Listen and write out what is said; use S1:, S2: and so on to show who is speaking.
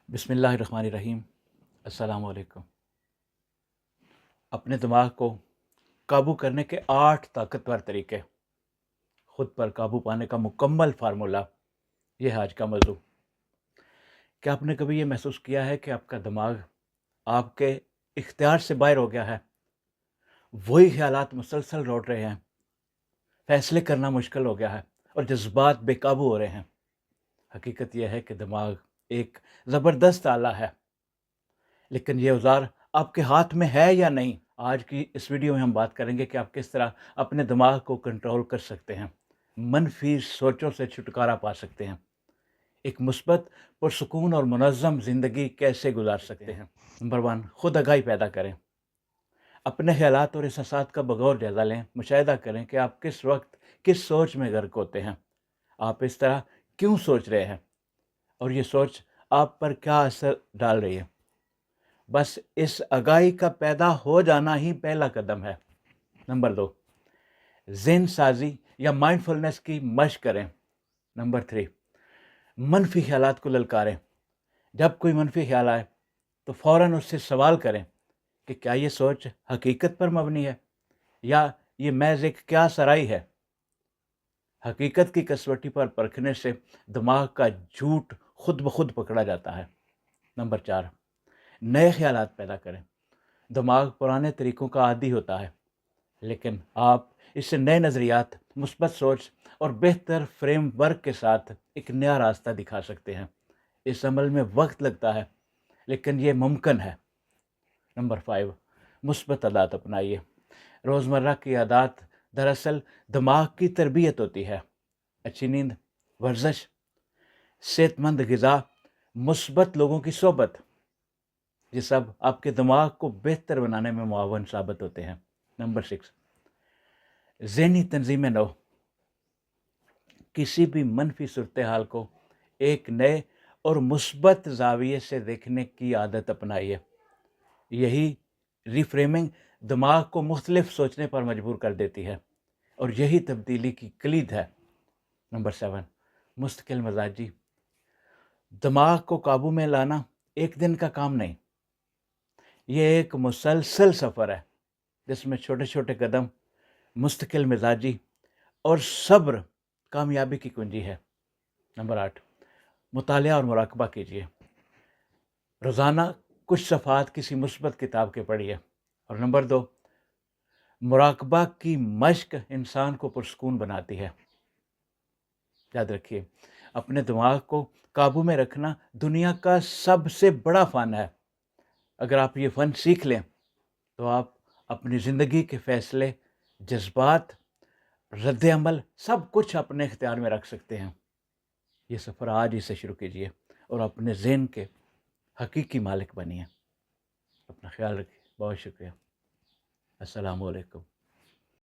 S1: بسم اللہ الرحمن الرحیم۔ السلام علیکم۔ اپنے دماغ کو قابو کرنے کے 8 طاقتور طریقے، خود پر قابو پانے کا مکمل فارمولہ، یہ ہے آج کا موضوع۔ کیا آپ نے کبھی یہ محسوس کیا ہے کہ آپ کا دماغ آپ کے اختیار سے باہر ہو گیا ہے؟ وہی خیالات مسلسل لوٹ رہے ہیں، فیصلے کرنا مشکل ہو گیا ہے اور جذبات بے قابو ہو رہے ہیں۔ حقیقت یہ ہے کہ دماغ ایک زبردست آلہ ہے، لیکن یہ اوزار آپ کے ہاتھ میں ہے یا نہیں؟ آج کی اس ویڈیو میں ہم بات کریں گے کہ آپ کس طرح اپنے دماغ کو کنٹرول کر سکتے ہیں، منفی سوچوں سے چھٹکارا پا سکتے ہیں، ایک مثبت پرسکون اور منظم زندگی کیسے گزار سکتے ہیں۔ نمبر 1، خود آگاہی پیدا کریں۔ اپنے خیالات اور احساسات کا بغور جائزہ لیں، مشاہدہ کریں کہ آپ کس وقت کس سوچ میں غرق ہوتے ہیں، آپ اس طرح کیوں سوچ رہے ہیں اور یہ سوچ آپ پر کیا اثر ڈال رہی ہے۔ بس اس آگاہی کا پیدا ہو جانا ہی پہلا قدم ہے۔ نمبر 2، ذہن سازی یا مائنڈ فلنس کی مشق کریں۔ نمبر 3، منفی خیالات کو للکاریں۔ جب کوئی منفی خیال آئے تو فوراً اس سے سوال کریں کہ کیا یہ سوچ حقیقت پر مبنی ہے یا یہ محض ایک کیا سرائی ہے۔ حقیقت کی کسوٹی پر پرکھنے سے دماغ کا جھوٹ خود بخود پکڑا جاتا ہے۔ نمبر 4، نئے خیالات پیدا کریں۔ دماغ پرانے طریقوں کا عادی ہوتا ہے، لیکن آپ اس سے نئے نظریات، مثبت سوچ اور بہتر فریم ورک کے ساتھ ایک نیا راستہ دکھا سکتے ہیں۔ اس عمل میں وقت لگتا ہے، لیکن یہ ممکن ہے۔ نمبر 5، مثبت عادات اپنائیے۔ روزمرہ کی عادات دراصل دماغ کی تربیت ہوتی ہے۔ اچھی نیند، ورزش، صحت مند غذا، مثبت لوگوں کی صحبت، یہ سب آپ کے دماغ کو بہتر بنانے میں معاون ثابت ہوتے ہیں۔ نمبر 6، ذہنی تنظیم نو۔ کسی بھی منفی صورتحال کو ایک نئے اور مثبت زاویے سے دیکھنے کی عادت اپنائیے۔ یہی ریفریمنگ دماغ کو مختلف سوچنے پر مجبور کر دیتی ہے اور یہی تبدیلی کی کلید ہے۔ نمبر 7، مستقل مزاجی۔ دماغ کو قابو میں لانا ایک دن کا کام نہیں، یہ ایک مسلسل سفر ہے جس میں چھوٹے چھوٹے قدم، مستقل مزاجی اور صبر کامیابی کی کنجی ہے۔ نمبر 8، مطالعہ اور مراقبہ کیجیے۔ روزانہ کچھ صفحات کسی مثبت کتاب کے پڑھیے۔ اور نمبر 2، مراقبہ کی مشق انسان کو پرسکون بناتی ہے۔ یاد رکھیے، اپنے دماغ کو قابو میں رکھنا دنیا کا سب سے بڑا فن ہے۔ اگر آپ یہ فن سیکھ لیں تو آپ اپنی زندگی کے فیصلے، جذبات، رد عمل، سب کچھ اپنے اختیار میں رکھ سکتے ہیں۔ یہ سفر آج ہی سے شروع کیجیے اور اپنے ذہن کے حقیقی مالک بنیے۔ اپنا خیال رکھیے۔ بہت شکریہ۔ السلام علیکم۔